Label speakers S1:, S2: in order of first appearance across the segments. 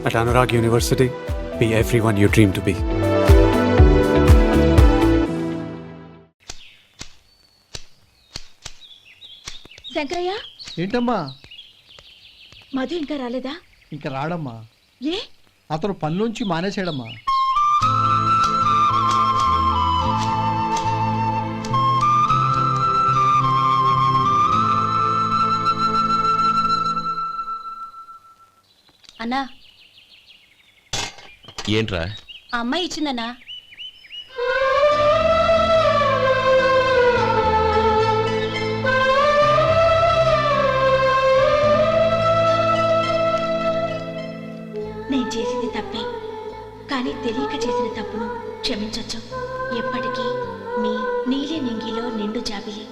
S1: At Anurag University, be everyone you dream to be.
S2: Shankaraiah,
S3: ఏంటమ్మా?
S2: మధు ఇంకా రాలేదా?
S3: ఇంకా రాడమ్మా.
S2: ఏ?
S3: అతను పనిలోంచి మానేశాడమ్మా.
S2: అన్నా,
S4: ఏంట్రా?
S2: ఆ అమ్మాయి ఇచ్చిందన్నా. నేను చేసింది తప్పే, కానీ తెలియక చేసిన తప్పును క్షమించొచ్చు. ఎప్పటికీ మీ నీలి నింగిలో నిండు జాబిలి.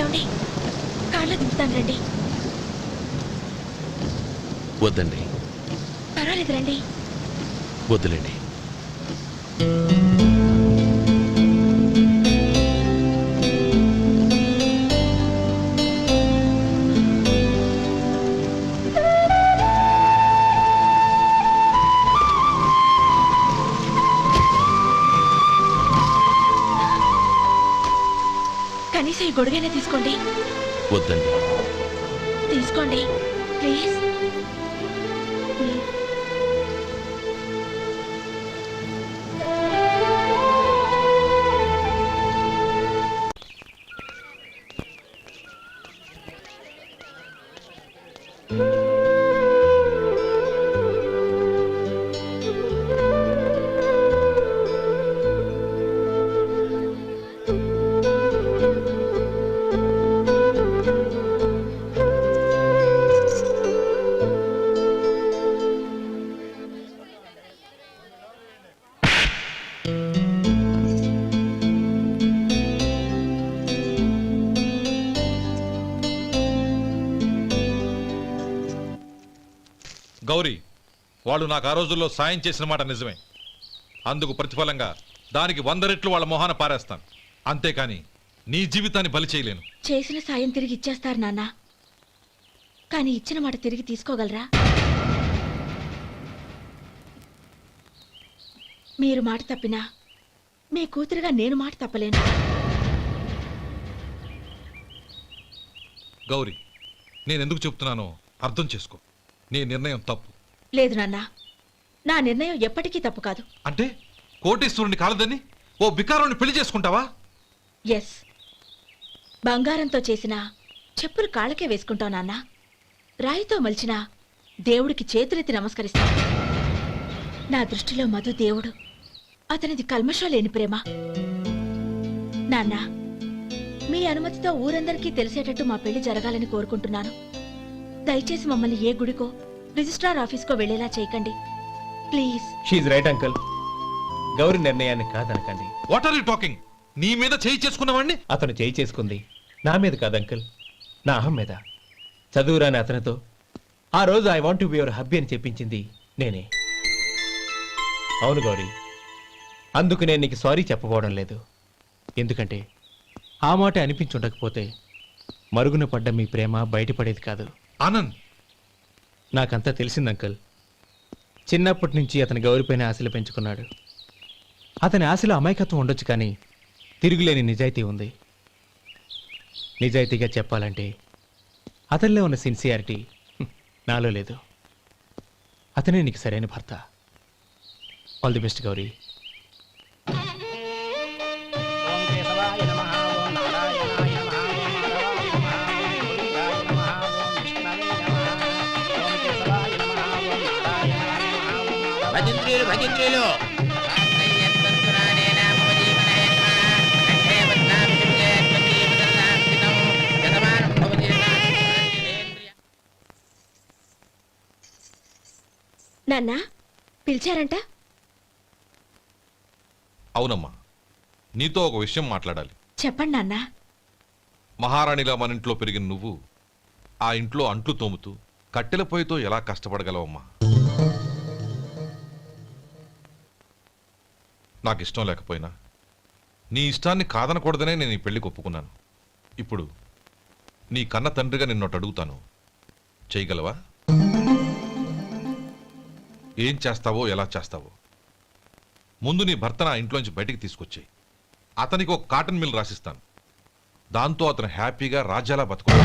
S2: ఏమండి, కార్లో దింపుతాను రండి.
S4: వద్దండి.
S2: పర్వాలేదు రండి.
S4: వద్దులేండి.
S2: కనీసం ఈ గొడుగైనా తీసుకోండి.
S4: వద్దండి.
S2: తీసుకోండి ప్లీజ్.
S5: గౌరీ, వాళ్ళు నాకు ఆ రోజుల్లో సాయం చేసిన మాట నిజమే. అందుకు ప్రతిఫలంగా దానికి 100 రెట్లు వాళ్ళ మొహాన పారేస్తాను. అంతేకాని నీ జీవితాన్ని బలి చేయలేను.
S2: చేసిన సాయం తిరిగి ఇచ్చేస్తారు నాన్న, కానీ ఇచ్చిన మాట తిరిగి తీసుకోగలరా? మీరు మాట తప్పినా మీ కూతురుగా నేను మాట తప్పలేను.
S5: గౌరీ, నేనెందుకు చెప్తున్నానో అర్థం చేసుకో. నీ నిర్ణయం తప్పు.
S2: లేదు నాన్న, నా నిర్ణయం ఎప్పటికీ తప్పు కాదు.
S5: అంటే కోటేశ్వరుని కాలదని ఓ బికారుని పెళ్లి చేసుకుంటావా?
S2: ఎస్, బంగారంతో చేసిన చెప్పులు కాళ్ళకే వేసుకుంటావు నాన్న. రాయితో మలిచిన దేవుడికి చేతులెత్తి నమస్కరిస్తా. నా దృష్టిలో మధు దేవుడు, అతనిది కల్మషం లేని ప్రేమ. నాన్న, మీ అనుమతితో ఊరందరికీ తెలిసేటట్టు మా పెళ్లి జరగాలని కోరుకుంటున్నాను. దయచేసి మమ్మల్ని ఏ గుడికో రిజిస్ట్రార్ ఆఫీస్కో వెళ్లేలా చేయకండి ప్లీజ్.
S6: షీఈ్ రైట్ అంకుల్. గౌరి నిర్ణయాన్ని కాదనకండి.
S5: What are you talking? నీ మీద చేయి చేసుకున్నవాడిని
S6: అతను చేయి చేసుకుంది నా మీద కాదు అంకుల్, నా అహం మీద. చదువురాని అతనితో ఆ రోజు I want to be your hubby అని చెప్పించింది నేనే. అవును గౌరీ, అందుకు నేను నీకు సారీ చెప్పబోవడం లేదు. ఎందుకంటే ఆ మాట అనిపించుండకపోతే మరుగున పడ్డ మీ ప్రేమ బయటపడేది కాదు.
S5: ఆనంద్,
S6: నాకంతా తెలిసింది అంకుల్. చిన్నప్పటి నుంచి అతని గౌరిపైన ఆశలు పెంచుకున్నాడు. అతని ఆశలో అమాయకత్వం ఉండొచ్చు, కానీ తిరుగులేని నిజాయితీ ఉంది. నిజాయితీగా చెప్పాలంటే అతనిలో ఉన్న సిన్సియారిటీ నాలో లేదు. అతనే నీకు సరైన భర్త. All the best Gauri.
S7: భజంత్రీలు
S2: నాన్న పిలిచారంట?
S5: అవునమ్మా, నీతో ఒక విషయం మాట్లాడాలి.
S2: చెప్పండి నాన్న.
S5: మహారాణిలా మన ఇంట్లో పెరిగిన నువ్వు ఆ ఇంట్లో అంట్లు తోముతూ కట్టెల పొయ్యితో ఎలా కష్టపడగలవమ్మా? నాకు ఇష్టం లేకపోయినా నీ ఇష్టాన్ని కాదనకూడదనే నేను ఈ పెళ్లికి ఒప్పుకున్నాను. ఇప్పుడు నీ కన్న తండ్రిగా నిన్నొట్టు అడుగుతాను, చేయగలవా? ఏం చేస్తావో, ఎలా చేస్తావో ముందు నీ భర్త నా ఇంట్లోంచి బయటికి తీసుకొచ్చేయి. అతనికి ఒక కాటన్ మిల్ రాసిస్తాను. దాంతో అతను హ్యాపీగా రాజ్యాలా బతుకుతాడు.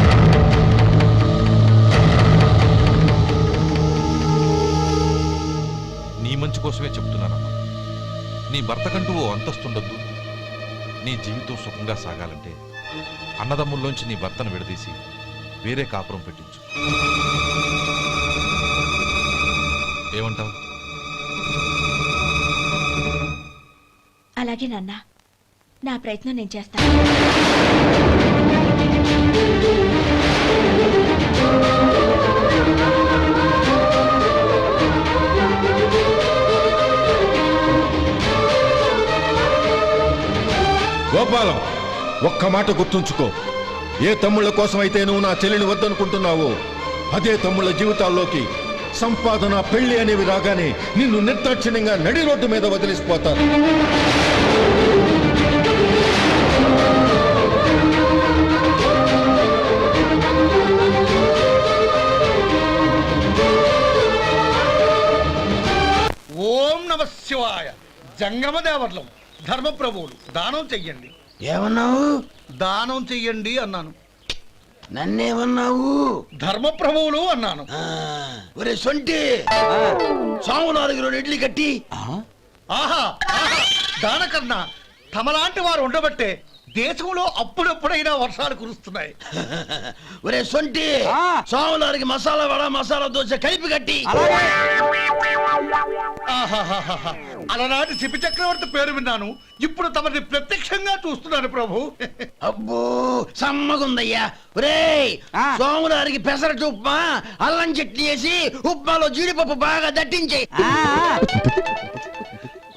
S5: నీ మంచి కోసమే చెప్తున్నానమ్మా. నీ భర్తకంటూ ఓ అంతస్తుండొద్దు. నీ జీవితం సుఖంగా సాగాలంటే అన్నదమ్ముల్లోంచి నీ భర్తను విడదీసి వేరే కాపురం పెట్టించు. ఏమంటావు?
S2: అలాగే నాన్న, నా ప్రయత్నం నేను చేస్తాను.
S7: గోపాలం, ఒక్క మాట గుర్తుంచుకో. ఏ తమ్ముళ్ళ కోసమైతే నువ్వు నా చెల్లిని వద్దనుకుంటున్నావో అదే తమ్ముళ్ళ జీవితాల్లోకి సంపాదన, పెళ్లి అనేవి రాగానే నిన్ను నిర్దాక్షిణ్యంగా నడి రోడ్డు మీద వదిలిసిపోతారు.
S3: ఓం నమ శివాయ. జంగమ దేవర్లం, ధర్మప్రభువులు, దానం చెయ్యండి.
S8: ఏమన్నావు?
S3: దానం చెయ్యండి అన్నాను.
S8: నన్నేమన్నావు?
S3: ధర్మప్రభువులు అన్నాను.
S8: ఒరే సొంటి, సామునాలుగు 2 ఇడ్లీ కట్టి.
S3: ఆహా ఆహా, దానకన్నా తమలాంటి వారు ఉండబట్టే దేశంలో అప్పుడప్పుడైనా వర్షాలు కురుస్తున్నాయి.
S8: ఒరే సొంటి, సామునాలుగు మసాలా వడ, మసాలా దోశ కలిపి కట్టి.
S3: ఆహాహాహా, అలనాటి శిపి చక్రవర్తి పేరు విన్నాను, ఇప్పుడు తమని ప్రత్యక్షంగా చూస్తున్నాను ప్రభు.
S8: అబ్బో సమ్మగుందయ్యా. ఒరే సోములారికి పెసరట్టు ఉప్మా, అల్లం చట్నీ వేసి ఉప్మాలో జీడిపప్పు బాగా దట్టించే.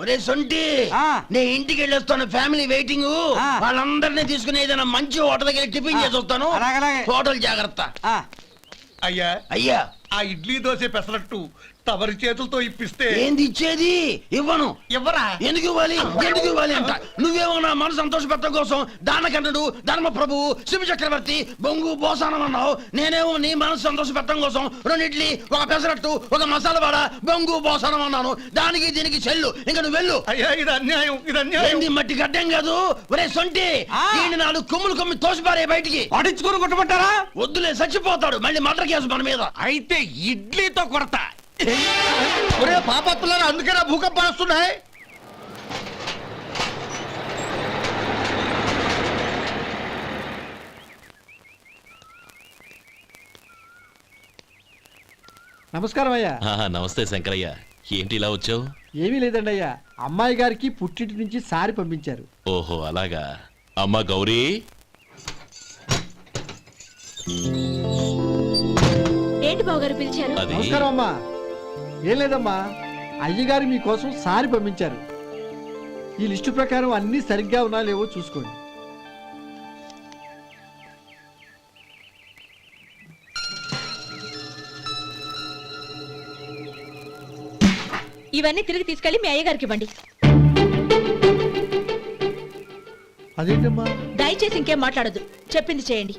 S8: ఒరే సొంటి, నే ఇంటికి వెళ్ళొస్తాను, ఫ్యామిలీ వెయిటింగ్. వాళ్ళందరినీ తీసుకుని ఏదైనా మంచి హోటల్కి వెళ్ళి టిఫిన్ చేసి వస్తాను. హోటల్ జాగ్రత్త.
S3: అయ్యా
S8: అయ్యా,
S3: ఆ ఇడ్లీ దోశ పెసరట్టు తమరి చేతులతో ఇప్పిస్తే.
S8: ఏంది ఇచ్చేది? ఇవ్వను.
S3: ఎవరా?
S8: ఎందుకు ఇవ్వాలి? ఎందుకు ఇవ్వాలి అంట. నువ్వేమో నా మనసు సంతోషపెట్టడం కోసం దానకన్నుడు, ధర్మ ప్రభువు, శివ చక్రవర్తి, బొంగు బోసానం అన్నావు. నేనేమో నీ మనసు సంతోషపెట్టడం కోసం 2 ఇడ్లీ, ఒక పెసరట్టు, ఒక మసాలా వడ, బొంగు బోసానం అన్నాను. దానికి దీనికి చెల్లు. ఇంకా నువ్వు వెళ్ళు.
S3: అయ్యా ఇది అన్యాయం, ఇది అన్యాయం.
S8: ఏంది మట్టి గడ్డం కాదు. ఒరే సొంటి, దీన్ని 4 కొమ్ములు తోసిపారే బయటికి.
S3: పడించుకుని కొట్టమంటారా?
S8: వద్దులే, చచ్చిపోతాడు. మళ్ళీ మర్డర్ కేసు మన మీద.
S3: అయితే ఇడ్లీతో కొడతా. ఒరే పాపత్తులారా, అందుకేనా భూకంపాలు వస్తున్నాయి? నమస్కారం అయ్యా.
S4: నమస్తే శంకరయ్య, ఏంటి ఇలా వచ్చావు?
S3: ఏమీ లేదండి అయ్యా, అమ్మాయి గారికి పుట్టింటి నుంచి సారి పంపించారు.
S4: ఓహో అలాగా. అమ్మా గౌరీ.
S2: ఏంటి బావగారు పిలిచారు?
S4: అది
S3: నమస్కారం అమ్మా. ఏం లేదమ్మా, అయ్యగారు మీకోసం సారి పంపించారు. ఈ లిస్టు ప్రకారం అన్ని సరిగ్గా ఉన్నా లేవో చూసుకోండి.
S2: ఇవన్నీ తిరిగి తీసుకెళ్లి మీ అయ్యగారికి ఇవ్వండి.
S3: అదేంటమ్మా?
S2: దయచేసి ఇంకేం మాట్లాడొద్దు, చెప్పింది చేయండి.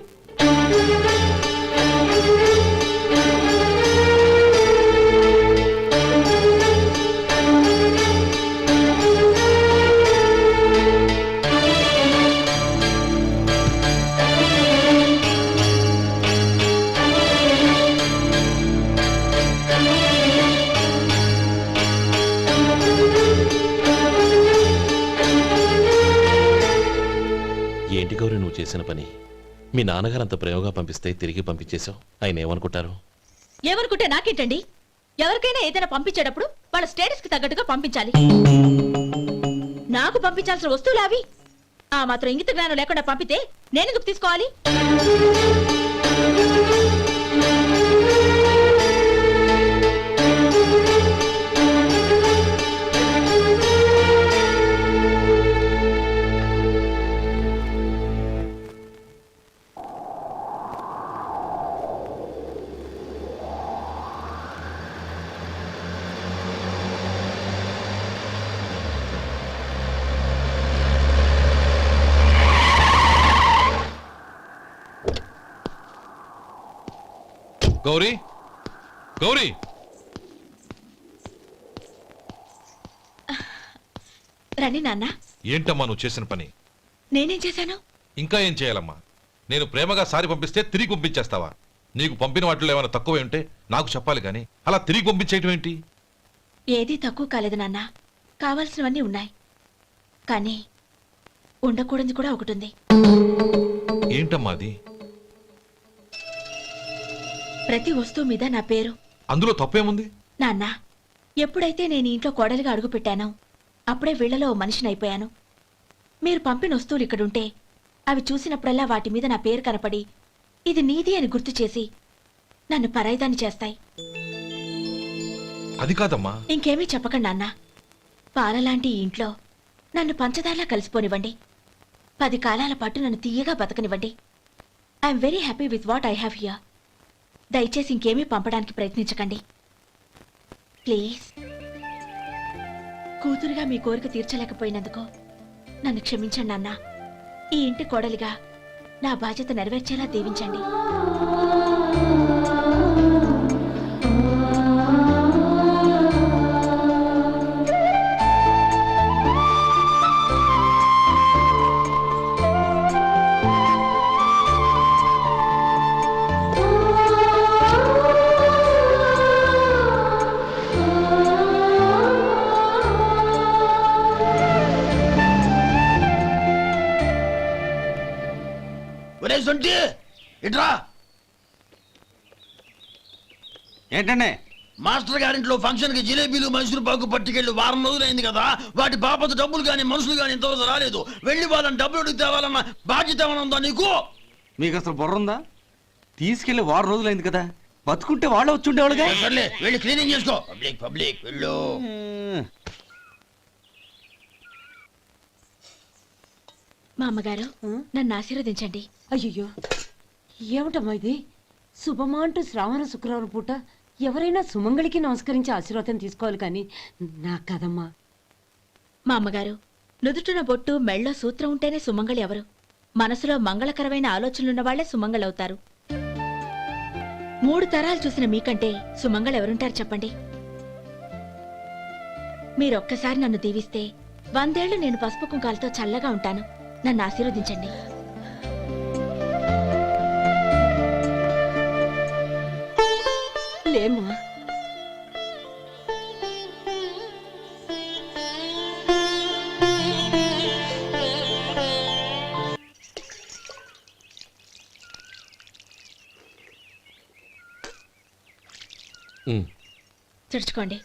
S4: ఏంటి గౌరీ నువ్వు చేసిన పని? మీ నాన్నగారు అంత ప్రేమగా పంపిస్తే తిరిగి పంపించేశావు. ఆయన ఏమనుకుంటారు?
S2: ఏమనుకుంటే నాకేంటండి? ఎవరికైనా ఏదైనా పంపించేటప్పుడు వాళ్ళ స్టేటస్ కి తగ్గట్టుగా పంపించాలి. నాకు పంపించాల్సిన వస్తువులు అవి. ఆ మాత్రం ఇంగిత జ్ఞానం లేకుండా పంపితే నేనెందుకు తీసుకోవాలి?
S5: గౌరీ గౌరీ
S2: రండి నాన్న.
S5: ఏంటమ్మా నువ్వు చేసిన పని?
S2: నేనేం చేశాను?
S5: ఇంకా ఏం చేయాలమ్మా? నేను ప్రేమగా సారి పంపిస్తే తిరిగి పంపించేస్తావా? నీకు పంపిన వాటిలో ఏమైనా తక్కువ ఉంటే నాకు చెప్పాలి కానీ అలా తిరిగి పంపించేయటం ఏంటి?
S2: ఏదీ తక్కువ కాలేదు నాన్న. కావాల్సినవన్నీ ఉన్నాయి, కానీ ఉండకూడదు కూడా ఒకటి ఉంది.
S5: ఏంటమ్మా అది?
S2: ప్రతి వస్తువు మీద నా పేరు.
S5: అందులో తప్పేముంది?
S2: నాన్న, ఎప్పుడైతే నేను ఈ ఇంట్లో కోడలిగా అడుగు పెట్టానో అప్పుడే వీళ్లలో ఓ మనిషిని అయిపోయాను. మీరు పంపిన వస్తువులు ఇక్కడుంటే అవి చూసినప్పుడల్లా వాటి మీద నా పేరు కనపడి ఇది నీది అని గుర్తు చేసి నన్ను పరాయిదాన్ని చేస్తాయి.
S5: అది కాదమ్మా.
S2: ఇంకేమీ చెప్పకండి నాన్న. పాలలాంటి ఈ ఇంట్లో నన్ను పంచదారలా కలిసిపోనివ్వండి. 10 కాలాల పాటు నన్ను తీయగా బతకనివ్వండి. I'm very happy with what I have here. దయచేసి ఇంకేమీ పంపడానికి ప్రయత్నించకండి ప్లీజ్. కూతురుగా మీ కోరిక తీర్చలేకపోయినందుకు నన్ను క్షమించండి నాన్న. ఈ ఇంటి కోడలిగా నా బాధ్యత నెరవేర్చేలా దీవించండి.
S8: ఒరే సొంటి ఇట్రా.
S9: ఏంటండి?
S8: మాస్టర్ గారింట్లో ఫంక్షన్ కి జిలేబీలు మైసూరు పాకు పట్టుకెళ్ళి వారం రోజులైంది కదా. వాటి బాపత డబ్బులు కానీ మనుషులు కానీ ఇంతవరకు రాలేదు. వెళ్ళి వాళ్ళని డబ్బులు అడిగి తేవాలన్న బాధ్యత ఏమైనా ఉందా నీకు?
S9: మీకు అసలు బుర్ర ఉందా? తీసుకెళ్లి వారం రోజులైంది కదా, బతుకుంటే వాళ్ళు వచ్చి ఉండేవాళ్ళుగా.
S8: సర్లే వెళ్ళి క్లీనింగ్ చేసుకో. పబ్లిక్ పబ్లిక్ వెళ్ళు.
S2: మా అమ్మగారు నన్ను ఆశీర్వదించండి.
S10: అయ్యో ఏమిటమ్మా ఇది? శుభమా అంటూ శ్రావణ శుక్రవారం పూట ఎవరైనా సుమంగళికి నమస్కరించి ఆశీర్వాదం తీసుకోవాలి కానీ నాకు కదమ్మా.
S2: మా అమ్మగారు, నుదుటిన బొట్టు మెళ్ళో సూత్రం ఉంటేనే సుమంగళి ఎవరు? మనసులో మంగళకరమైన ఆలోచనలున్న వాళ్లే సుమంగళవుతారు. 3 తరాలు చూసిన మీకంటే సుమంగళ ఎవరుంటారు చెప్పండి? మీరొక్కసారి నన్ను దీవిస్తే 100 ఏళ్లు నేను పసుపు కుంకాలతో చల్లగా ఉంటాను. నన్ను ఆశీర్వదించండి.
S10: లేమ్మా.
S2: తుడుచుకోండి.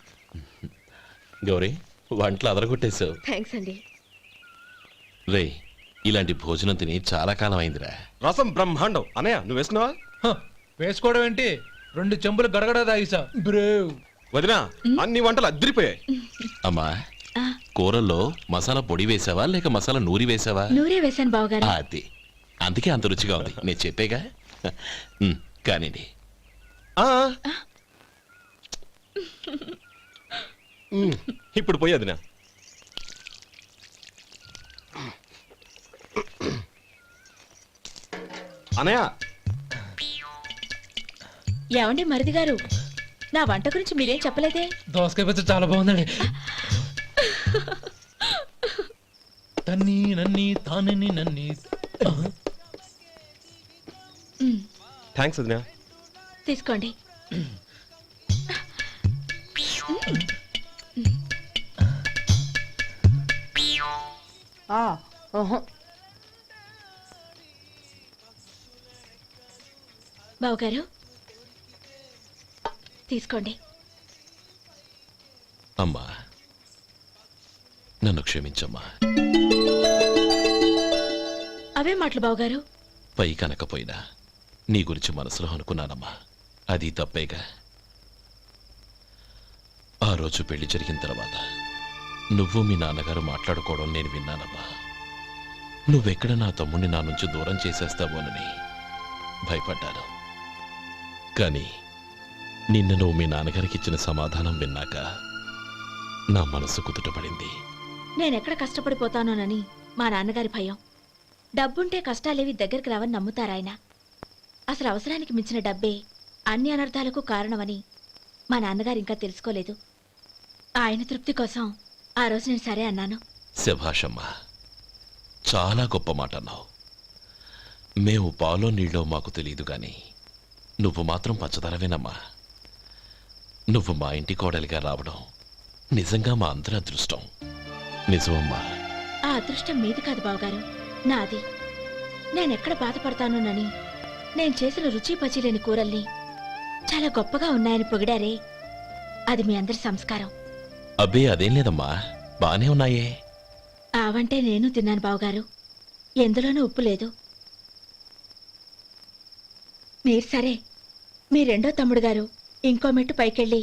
S4: గౌరీ, వంటలు అదరగొట్టేశావు.
S2: థ్యాంక్స్ అండి.
S4: రే, ఇలాంటి భోజనం తిని చాలా కాలం అయిందిరా.
S11: రసం బ్రహ్మాండం. అనయ్య నువ్వు వేసుకున్నావా?
S6: వేసుకోవడం ఏంటి, 2 చెంబులు గడగడ తాగిసా బ్రేవ్.
S11: వదినా, అన్ని వంటలు అద్దరిపోయాయి.
S4: అమ్మా, కూరల్లో మసాలా పొడి వేసావా లేక మసాలా నూరి వేసావా?
S2: నూరే వేశాను బావగారు.
S4: అది అందుకే అంత రుచిగా ఉంది. నేను చెప్పేగా. కానివ్వండి.
S11: ఇప్పుడు పోయి వదినా. అనయ్య,
S2: ఏమండి మరిది గారు, నా వంట గురించి మీరేం చెప్పలేదే?
S6: దోసకాయ పచ్చడి చాలా బాగుందండి. తన్ని నన్ని తానని నన్ని.
S11: థ్యాంక్స్ వదినా.
S2: తీసుకోండి. బావగారు తీసుకోండి.
S4: అమ్మా, నన్ను క్షమించమ్మా.
S2: అవే మాటలు బావగారు.
S4: పై కనకపోయినా నీ గురించి మనసులో అనుకున్నానమ్మా. అది తప్పేగా. ఆ రోజు పెళ్లి జరిగిన తర్వాత నువ్వు మీ నాన్నగారు మాట్లాడుకోవడం నేను విన్నానమ్మా. నువ్వెక్కడ నా తమ్ముడిని నా నుంచి దూరం చేసేస్తావోనని భయపడ్డాను. కానీ నిన్న నువ్వు మీ నాన్నగారికి ఇచ్చిన సమాధానం విన్నాక నా మనసు కుదుటపడింది.
S2: నేనెక్కడ కష్టపడిపోతానోనని మా నాన్నగారి భయం. డబ్బుంటే కష్టాలేవి దగ్గరికి రావని నమ్ముతారాయన. అసలు అవసరానికి మించిన డబ్బే అన్ని అనర్థాలకు కారణమని మా నాన్నగారు ఇంకా తెలుసుకోలేదు. ఆయన తృప్తి కోసం ఆ రోజు నేను సరే అన్నాను.
S4: శభాషమ్మా, చాలా గొప్ప మాట అన్నావు. మేము పాలో నీళ్ళో మాకు తెలియదు గాని నువ్వు మాత్రం పచ్చదనవేనమ్మా. నువ్వు మా ఇంటి కోడలిగా రావడం నిజంగా మా అందరి అదృష్టం. నిజమమ్మా.
S2: ఆ అదృష్టం మీది కాదు బావగారు, నాది. నేనెక్కడ బాధపడతానోనని నేను చేసిన రుచి పచిలేని కూరల్ని చాలా గొప్పగా ఉన్నాయని పొగిడారే, అది మీ అందరి సంస్కారం.
S4: అబ్బే అదేం లేదమ్మా, బానే ఉన్నాయే.
S2: ఆవంటే నేను తిన్నాను బావగారు, ఎందులోనూ ఉప్పు లేదు. మీరు సరే, మీ రెండో తమ్ముడు గారు ఇంకో మెట్టు పైకెళ్ళి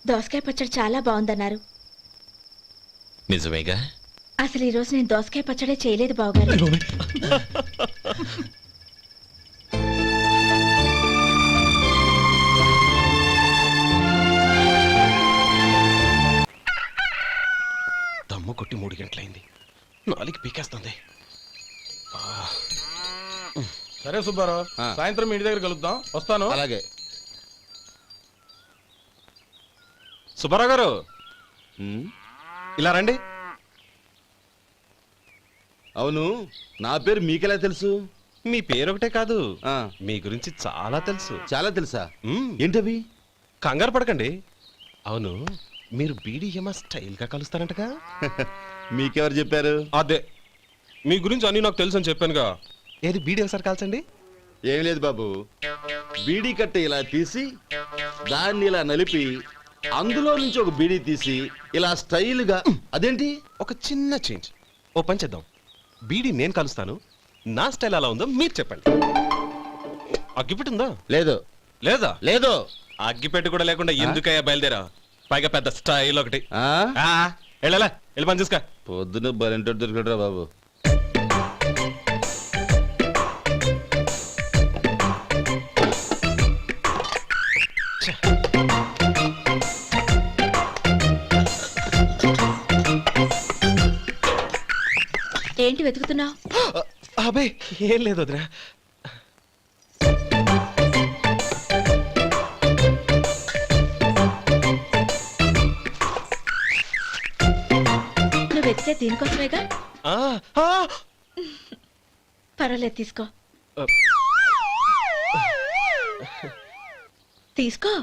S2: దోసకాయ పచ్చడి చాలా బాగుందన్నారు.
S4: నిజమేగా?
S2: అసలు ఈరోజు నేను దోసకాయ పచ్చడే చేయలేదు బావగారు.
S11: దమ్ము కొట్టి 3 గంటలైంది, 4 పీకేస్తుంది.
S5: సరే సుబ్బారావు, సాయంత్రం మీ ఇంటి దగ్గర కలుద్దాం. వస్తాను.
S8: అలాగే.
S11: సుబ్బారావు గారు, ఇలా రండి.
S8: అవును, నా పేరు మీకెలా తెలుసు?
S11: మీ పేరు ఒకటే కాదు, మీ గురించి చాలా తెలుసు.
S8: చాలా తెలుసా?
S11: మ్మ్.
S8: ఏంటవి?
S11: కంగారు పడకండి. అవును, మీరు బీడీఎంఆ స్టైల్గా కలుస్తారంటగా?
S8: మీకెవరు చెప్పారు?
S11: అదే, మీ గురించి అన్ని నాకు తెలుసు అని చెప్పానుగా. ఏది బీడీ ఒకసారి కాల్చండి.
S8: ఏం లేదు బాబు, బీడీ కట్ట ఇలా తీసి దాన్ని ఇలా నలిపి అందులో నుంచి ఒక బీడీ తీసి ఇలా స్టైల్గా. అదేంటి?
S11: ఒక చిన్న చేంజ్. ఓ పని చేద్దాం, బీడీ నేను కలుస్తాను, నా స్టైల్ అలా ఉందో మీరు చెప్పండి. అగ్గిపెట్టి ఉందా?
S8: లేదు.
S11: లేదా?
S8: లేదు.
S11: అగ్గిపెట్టి కూడా లేకుండా ఎందుకయ్యా బయలుదేరా? పైగా పెద్ద స్టైల్ ఒకటి.
S8: ఆ?
S11: వెళ్ళాలా, వెళ్ళి పని చూసుకో.
S8: పొద్దున బలింటో దొరికడరా బాబు.
S2: ఏంటి వెతుకుతున్నావు?
S11: అబే ఏం లేదు వదినా.
S2: నువ్వు వెతికే దీనికోసమేగా.
S11: ఆ, ఆ,
S2: పర్వాలేదు, తీసుకో. తీసుకో.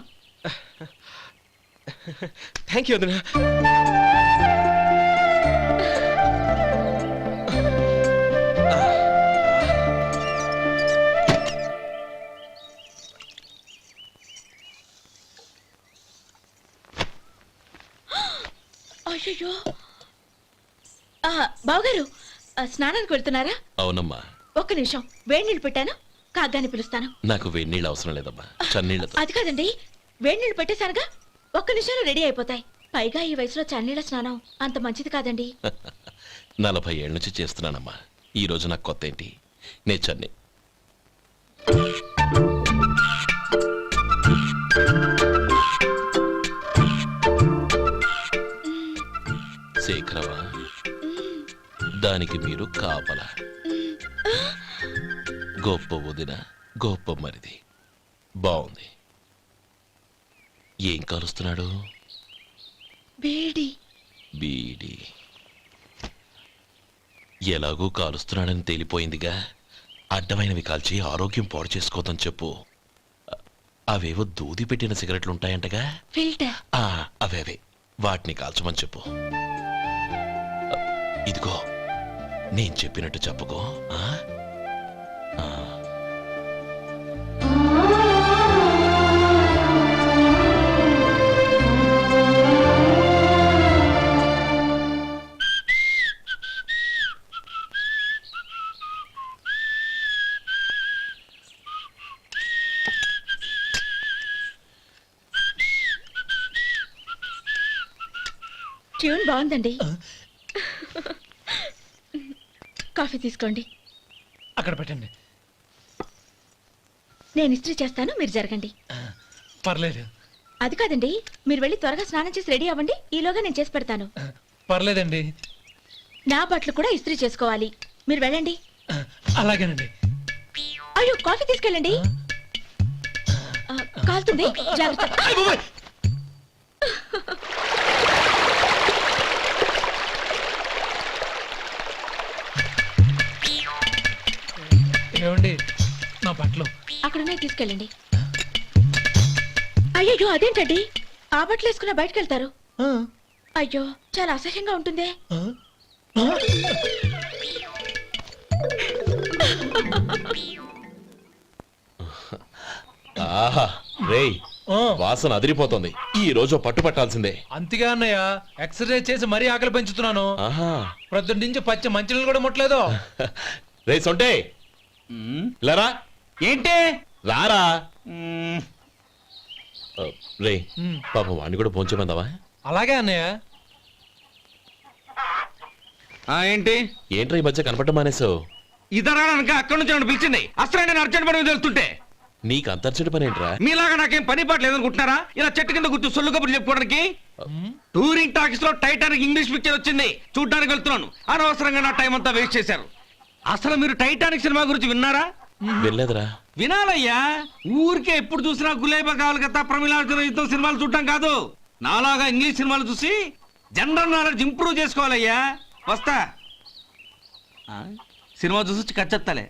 S11: థ్యాంక్ యూ వదినా.
S2: అయ్యో, బావగారు స్నానానికి వెళ్తున్నారా?
S4: అవునమ్మా.
S2: ఒక్క నిమిషం, వేడి నీళ్ళు పెట్టాను, కాగ్గాని పిలుస్తాను.
S4: నాకు వేడి నీళ్ళు అవసరం లేదమ్మా, చన్నీళ్ళతో.
S2: అది కాదండి, వేడి నీళ్ళు పెట్టేశానుగా, ఒక్క నిమిషంలో రెడీ అయిపోతాయి. పైగా ఈ వయసులో చన్నీళ్ళ స్నానం అంత మంచిది కాదండి.
S4: 40 ఏళ్ళ నుంచి చేస్తున్నానమ్మా, ఈ రోజు నాకు కొత్త ఏంటి? నే చన్ని. శేఖరవా, దానికి మీరు కాపల. గొప్ప వదిన, గొప్ప మరిది. బాగుంది. ఏం కలుస్తున్నాడు?
S2: బీడి.
S4: బీడి ఎలాగూ కాలుస్తున్నాడని తేలిపోయిందిగా. అడ్డమైనవి కాల్చి ఆరోగ్యం పాడు చేసుకోదని చెప్పు. అవేవో దూది పెట్టిన సిగరెట్లు ఉంటాయంటగా,
S2: ఫిల్టర్.
S4: అవే వాటిని కాల్చమని చెప్పు. ఇదిగో, నేను చెప్పినట్టు చెప్పుకో.
S2: ట్యూన్ బాగుందండి. కాఫీ తీసుకోండి.
S6: అక్కడ పెట్టండి.
S2: నేను ఇస్త్రీ చేస్తాను, మీరు జరగండి.
S6: పర్లేదు.
S2: అది కాదండి, మీరు వెళ్ళి త్వరగా స్నానం చేసి రెడీ అవ్వండి, ఈలోగా నేను చేసి పెడతాను.
S6: పర్లేదండి.
S2: నా బట్టలు కూడా ఇస్త్రీ చేసుకోవాలి, మీరు వెళ్ళండి.
S6: అలాగేనండి.
S2: అయ్యో, కాఫీ తీసుకెళ్ళండి. కాలుతుంది జాగ్రత్త.
S6: ఏమండి నా బట్టలు
S2: అక్కడనే తీసుకెళ్ళండి. అయ్యో అదేంటండి ఆ బట్టలు వేసుకున్న బయటకు వెళ్తారు? అయ్యో చాలా అసహ్యంగా ఉంటుందే.
S4: ఆహా రేయ్ వాసన అదిరిపోతుంది. ఈ రోజు పట్టు పట్టాల్సిందే.
S6: అంతగా అన్నయ్య ఎక్సర్సైజ్ చేసి మరీ ఆకలి పెంచుతున్నాను.
S4: ఆహా
S6: ప్రొద్దున నుంచి పచ్చి మంచినీళ్ళు కూడా ముట్టలేదు.
S4: రే సొంటే లరా
S9: ఏంటి
S4: రారా. రే పాపం వాడిని కూడా పోంచమందావా?
S6: అలాగే అన్నయ్య.
S9: ఏంటి
S4: ఏంట్రా ఈ మధ్య కనపడటం మానేసావు?
S9: ఇద్దరు అక్కడి నుంచి నన్ను పిలిచింది. అసలు నేను అర్జెంట్ పని తెలుస్తుంటే
S4: నీకు అంతర్చడి పని ఏంట్రా?
S9: మీలాగా నాకేం పని పాట లేదనుకుంటున్నారా? ఇలా చెట్టు కింద కూర్చో సొల్లు కబుర్లు చెప్పుకోవడానికి. టూరింగ్ టాకీస్ లో టైటానిక్ ఇంగ్లీష్ పిక్చర్ వచ్చింది, చూడ్డానికి వెళ్తున్నాను. అనవసరంగా నా టైం అంతా వేస్ట్ చేశారు. అసలు మీరు టైటానిక్ సినిమా గురించి విన్నారా?
S4: వెళ్ళలేదురా.
S9: వినాలయ్యా. ఊరికే ఎప్పుడు చూసినా గులేబా కావాలి కదా ప్రమిళార్జున యుద్ధం సినిమాలు చూడటం కాదు. నాలాగా ఇంగ్లీష్ సినిమాలు చూసి జనరల్ నాలెడ్జ్ ఇంప్రూవ్ చేసుకోవాలయ్యా. వస్తా. సినిమా చూసి కచ్చెత్తాలే.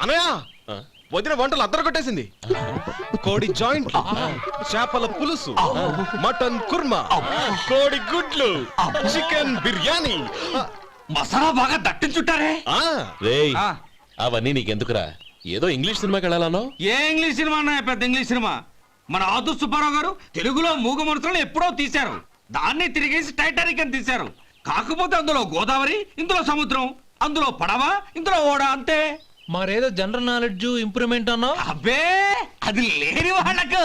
S11: అనయా వదిన వంటలు అద్దరు కొట్టేసింది. కోడి జాయింట్, చేపల పులుసు, మటన్ కుర్మా, కోడి గుడ్లు, చికెన్ బిర్యానీ,
S9: మసాలా బాగా దట్టించుంటారే.
S4: రేయ్ అవన్నీ నీకెందుకురా? ఏదో ఇంగ్లీష్ సినిమాకి వెళ్ళాలనో?
S9: ఏ ఇంగ్లీష్ సినిమా అన్నా? పెద్ద ఇంగ్లీష్ సినిమా. మన ఆదు సుబ్బారావు గారు తెలుగులో మూగమరుతులను ఎప్పుడో తీశారు. దాన్ని తిరిగేసి టైటానిక్ అని తీశారు. కాకపోతే అందులో గోదావరి, ఇందులో సముద్రం, అందులో పడవ, ఇందులో ఓడ, అంతే.
S6: మరేదో జనరల్ నాలెడ్జ్ ఇంప్రూవ్మెంట్ అన్నావు.
S9: అబ్బే అది లేని వాళ్ళకు,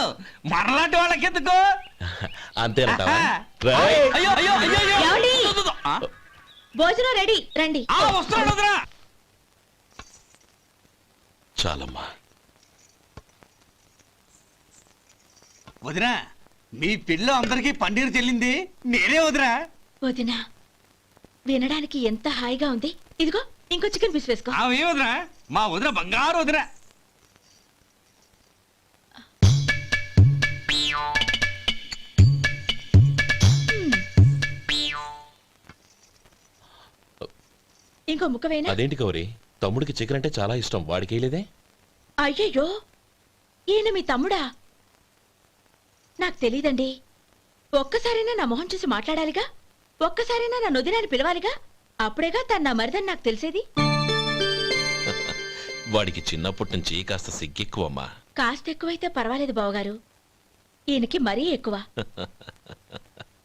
S9: మరలాంటి వాళ్ళకి ఎందుకు?
S4: అంతేనంటావా?
S9: అయ్యో అయ్యో అయ్యో అయ్యో.
S2: ఏమండి?
S9: ఆ,
S2: భోజనం రెడీ రండి.
S9: వస్తున్నాడు వదరా.
S4: చాలమ్మా.
S9: వదినా మీ పిల్ల అందరికీ పన్నీరు చెల్లింది నేనే వదినా.
S2: వదినా వినడానికి ఎంత హాయిగా ఉంది. ఇదిగో ఇంకో చికెన్ పీస్ వేసుకో.
S9: ఏ వదినా? మా వదిన బంగారు వదినా.
S2: ఇంకో ముక్క వేయనా?
S4: అదేంటి గౌరీ, తమ్ముడికి చికెన్ అంటే చాలా ఇష్టం, వాడికి వేయలేదే?
S2: అయ్యయ్యో ఈయన మీ తమ్ముడా? నాకు తెలీదండి. ఒక్కసారైనా నా మొహం చూసి మాట్లాడాలిగా, ఒక్కసారైనా నా నొదినాన్ని పిలవాలిగా, అప్పుడేగా తన నా మరిదని నాకు తెలిసేది.
S4: వాడికి చిన్నప్పటి నుంచి కాస్త సిగ్గెక్కువమ్మా.
S2: కాస్త ఎక్కువైతే పర్వాలేదు బావగారు, ఈయనకి మరీ ఎక్కువ.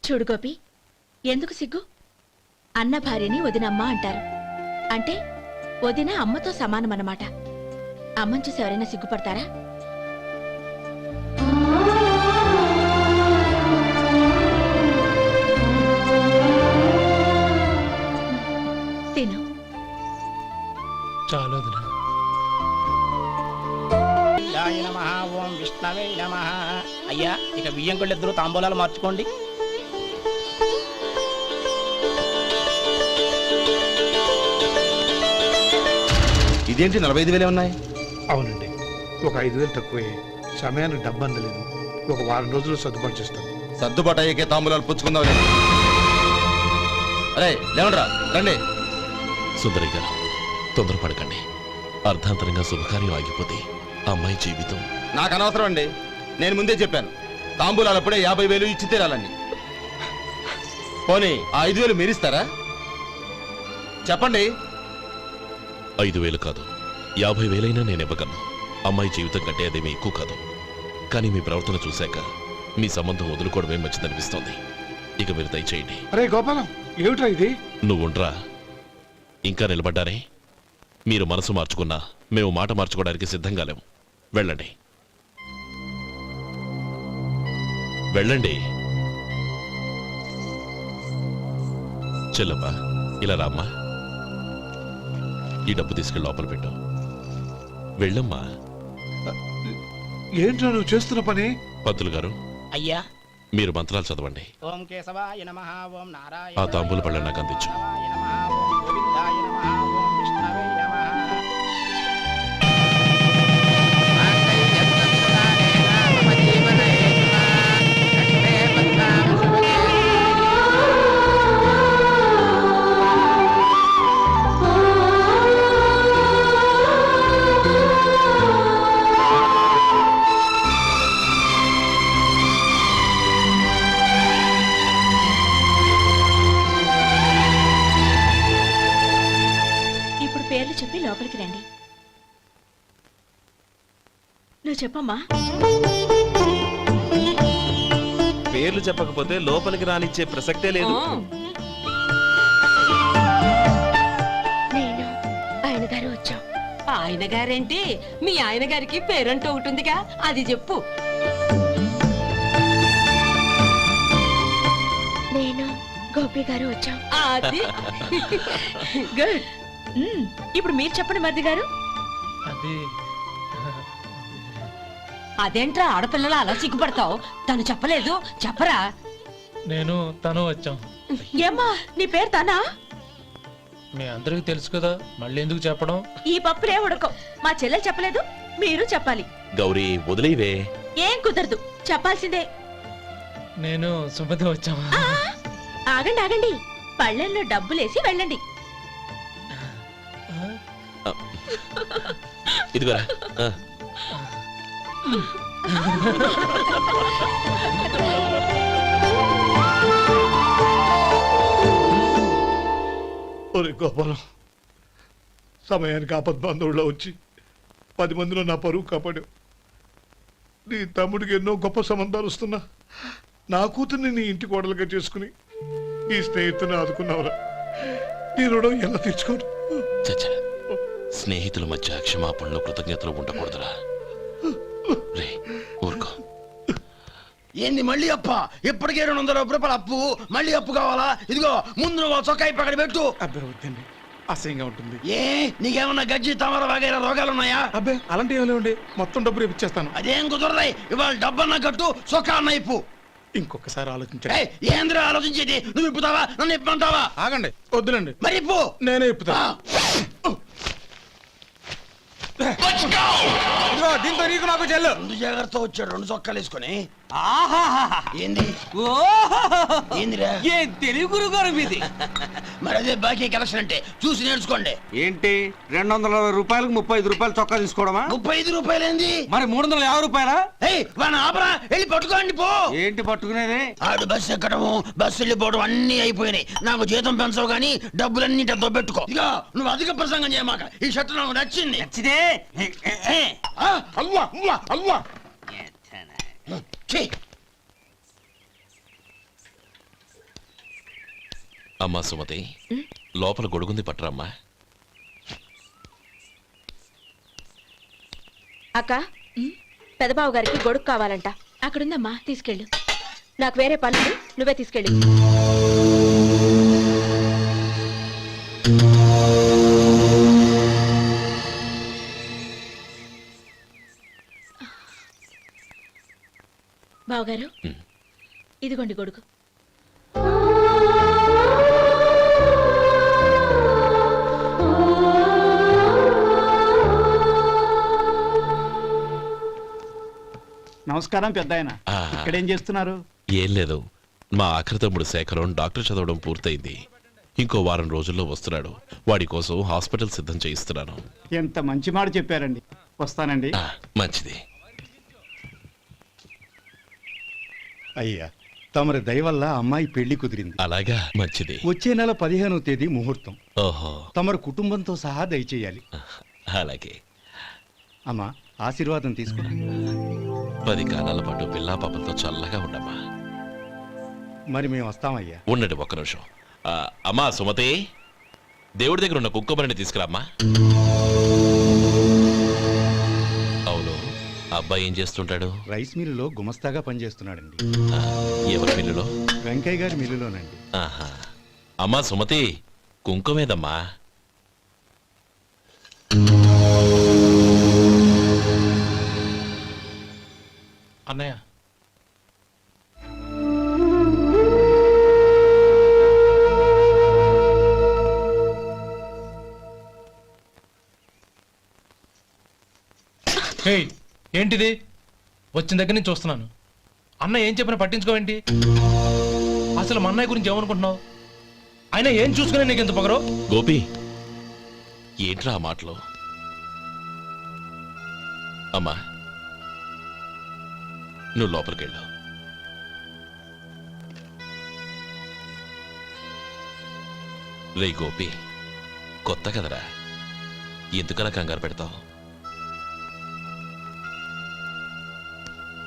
S2: చూడు గోపి, ఎందుకు సిగ్గు? అన్న భార్యని వదినమ్మ అంటారు. అంటే వదిన అమ్మతో సమానం అన్నమాట. అమ్మని చూసి ఎవరైనా సిగ్గుపడతారా? తిను.
S6: చాలు వదినా.
S8: ఓం విష్ణవే నమః. అయ్యా ఇక బియ్యం కొళ్ళు ఇద్దరు తాంబూలాలు మార్చుకోండి.
S9: ఇదేంటి 45,000 ఉన్నాయి?
S3: అవునండి, ఒక 5,000 తక్కువే. సమయానికి డబ్బు అందలేదు. ఒక వారం రోజులు సర్దుబాటు చేస్తాను.
S9: సర్దుబాటు అయ్యే తాంబూలాలు పుచ్చుకుందాం. అరే లేవండ్రా రండి.
S4: సుందరి గారు తొందరపడకండి. అర్ధాంతరంగా శుభకార్యం ఆగిపోతే అమ్మాయి జీవితం.
S9: నాకు అనవసరం అండి, నేను ముందే చెప్పాను. తాంబూలాలు అప్పుడే 50,000 ఇచ్చి తీరాలండి. పోనీ ఆ 5,000 మీరిస్తారా? చెప్పండి.
S4: 5,000 కాదు, 50,000 నేను ఇవ్వగలను. అమ్మాయి జీవితం కంటే అదేమీ ఎక్కువ కాదు. కానీ మీ ప్రవర్తన చూశాక మీ సంబంధం వదులుకోవడమే మంచిదనిపిస్తోంది. ఇక మీరు దయచేయండి.
S3: అరే గోపాలం, ఏమిట్రా ఇది?
S4: నువ్వుండ్రా. ఇంకా నిలబడ్డారే? మీరు మనసు మార్చుకున్నా మేము మాట మార్చుకోవడానికి సిద్ధంగా లేము. వెళ్ళండి వెళ్ళండి. చెల్లమ్మా ఇలా రామ్మా. ఈ డబ్బు తీసుకెళ్ళి లోపల పెట్టు. వెళ్ళమ్మా.
S3: ఏంట్రా నువ్వు చేస్తున్న పని?
S4: పంతులు గారు,
S8: అయ్యా
S4: మీరు మంత్రాలు చదవండి.
S8: ఓం కేశవాయ నమః. ఓం నారాయణ.
S4: ఆ తాంబూల పళ్ళ నాకు అందించు.
S8: ఓం గోవిందాయ నమః. ఓం విష్ణవే నమః.
S2: పేర్లు చెప్పి లోపలికి రండి. నువ్వు చెప్పమ్మా.
S11: పేర్లు చెప్పకపోతే లోపలికి రానిచ్చే ప్రసక్తే లేదు.
S2: నేను ఆయన గారు వచ్చాం.
S10: ఆయన గారేంటి, మీ ఆయన గారికి పేరంటూ ఒకటి ఉందిగా, అది చెప్పు.
S2: నేను గోపి గారు వచ్చాం.
S10: అది
S2: గుడ్. ఇప్పుడు మీరు చెప్పండి మరిది గారు.
S6: అది
S10: అదేంట్రా ఆడపిల్లలు అలా సిగ్గుపడతావు? తను చెప్పలేదు, చెప్పరా.
S6: నేను తను వచ్చాం.
S2: ఏమ్మా నీ పేరు తానా?
S6: మీ అందరికీ తెలుసు కదా, మళ్ళీ ఎందుకు చెప్పడం?
S2: ఈ పప్పులే ఉడకం. మా చెల్లెలు చెప్పలేదు, మీరు చెప్పాలి.
S4: గౌరీ వదిలేవే.
S2: ఏం కుదరదు, చెప్పాల్సిందే.
S6: నేను సుమతి వచ్చాం.
S2: ఆ, ఆగండి ఆగండి, పళ్ళెల్లో డబ్బులేసి వెళ్ళండి.
S4: ఇదిగోరా.
S7: ఒరే గోపాలం, సమయానికి ఆపద్బంధువుల్లో వచ్చి 10 మందిలో నా పరువు కాపాడావు. నీ తమ్ముడికి ఎన్నో గొప్ప సంబంధాలు వస్తున్నా నా కూతుర్ని నీ ఇంటి కోడలుగా చేసుకుని ఈ స్నేహితుని ఆదుకున్నావురా. నీ రుణం ఎలా తీర్చుకోరు?
S4: చచ్చా, స్నేహితుల మధ్య క్షమాపణలు కృతజ్ఞతలు ఉండకూడదురా. రే ఊరుకో.
S8: ఏంది మళ్ళీ అప్ప? ఇప్పటికే 200 రూపాయల అప్పు, మళ్ళీ అప్పు కావాలా? ఇదిగో ముందు నువ్వు చొక్కాయి పక్కన పెట్టు.
S1: అబ్బే వద్దండి, అసహ్యంగా ఉంటుంది.
S8: ఏ నీకేమన్నా గజ్జి తమర వగైరా రోగాలున్నాయా?
S1: అబ్బే అలాంటి ఏమి లేవండి, మొత్తం డబ్బు రేపు ఇచ్చేస్తాను.
S8: అదేం కుదరదాయి. ఇవాళ డబ్బన్నా కట్టు, చొక్కా అన్న ఇప్పు.
S1: ఇంకొకసారి ఆలోచించండి.
S8: ఏయ్, ఏందిరా ఆలోచించేది? నువ్వు ఇప్పుతావా, నన్ను ఇప్పమంటావా?
S1: ఆగండి, వద్దులండి,
S8: మరి ఇప్పు.
S1: నేనే ఇప్పుతా. దీంతో నీకు నాకు చెల్లు.
S8: ముందు జాగ్రత్త వచ్చాడు, 2 చొక్కాలు వేసుకొని.
S9: ఆహాహాహా.
S8: ఏంది
S9: ఓహోహోహో.
S8: ఏందిరా?
S9: ఏ తెలుగు గురుగారు మీది?
S8: మరి అదే బాకీ కలెక్షన్ అంటే, చూసి నేర్చుకోండి.
S9: ఏంటి 220 రూపాయలకు 35 రూపాయలు చొక్కా తీసుకోవడమా?
S8: 35 రూపాయలు ఏంది?
S9: మరి 350 రూపాయలా?
S8: ఏయ్ వాడిని ఆపరా, వెళ్ళి పట్టుకోండి పో.
S9: ఏంటి పట్టుకునేది?
S8: ఆడు బస్సు ఎక్కడము, బస్సు వెళ్ళిపోవడం అన్ని అయిపోయినాయి. నాకు జీతం పెంచవు గానీ డబ్బులన్నీ దొబ్బెట్టుకో. ఇక నువ్వు అధిక ప్రసంగం చేయమాక. ఈ షర్ట్ నాకు నచ్చింది.
S9: నచ్చితే
S8: అల్వా అల్వా అల్వా.
S4: అమ్మా సుమతి, లోపల గొడుగుంది పట్టరమ్మా.
S2: అక్క, పెదబాబు గారికి గొడుగు కావాలంట. అక్కడుందమ్మా, తీసుకెళ్ళు. నాకు వేరే పనులు, నువ్వే తీసుకెళ్ళు. బావగారు, ఇదిగోండి గొడుగు.
S3: నమస్కారం పెద్దాయన.
S4: ఆ.
S3: ఇక్కడేం చేస్తున్నారు?
S4: ఏం లేదు, మా ఆఖరి తమ్ముడు శేఖరం డాక్టర్ చదవడం పూర్తయింది. ఇంకో వారం రోజుల్లో వస్తున్నాడు. వాడి కోసం హాస్పిటల్ సిద్ధం చేయిస్తున్నాను.
S3: ఎంత మంచి మాట చెప్పారండి. వస్తానండి.
S4: మంచిది.
S7: అయ్యా, తమరి దయ వల్ల అమ్మాయి పెళ్లి కుదిరింది.
S4: అలాగా, మంచిది.
S7: వచ్చే నెల 15వ తేదీ ముహూర్తం.
S4: ఓహో,
S7: తమరు కుటుంబంతో సహా దయచేయాలి.
S4: అలాగే.
S7: అమ్మా, ఆశీర్వాదం తీసుకురా.
S4: 10 కాలాల పాటు పిల్లా పాపలతో చల్లగా ఉండమ్మా.
S7: మరి మేము వస్తామయ్యా.
S4: ఉండండి ఒక్క నిమిషం. అమ్మా సుమతి, దేవుడి దగ్గర ఉన్న కుక్కమరిని తీసుకురామ్మా. అవును, అబ్బాయి ఏం చేస్తుంటాడు?
S7: రైస్ మిల్లులో గుమస్తాగా పనిచేస్తున్నాడండి.
S4: ఎవరి మిల్లులో?
S7: వెంకయ్య గారి మిల్లులోనండి.
S4: ఆహా. అమ్మా సుమతి, కుంకుమేదమ్మా?
S6: అన్నయ్య, హేయ్, ఏంటిది? వచ్చిన దగ్గర నుంచి చూస్తున్నాను. అన్న ఏం చెప్పినా పట్టించుకోవేంటి? అసలు మా అన్నయ్య గురించి ఏమనుకుంటున్నావు? ఆయన ఏం చూసుకునే నీకు ఎంత పొగరు?
S4: గోపి, ఏంట్రా ఆ మాటలు? అమ్మా, నువ్వు లోపలికెళ్ళు. రే గోపి, కొత్త కదరా, ఎందుకలా కంగారు పెడతావు?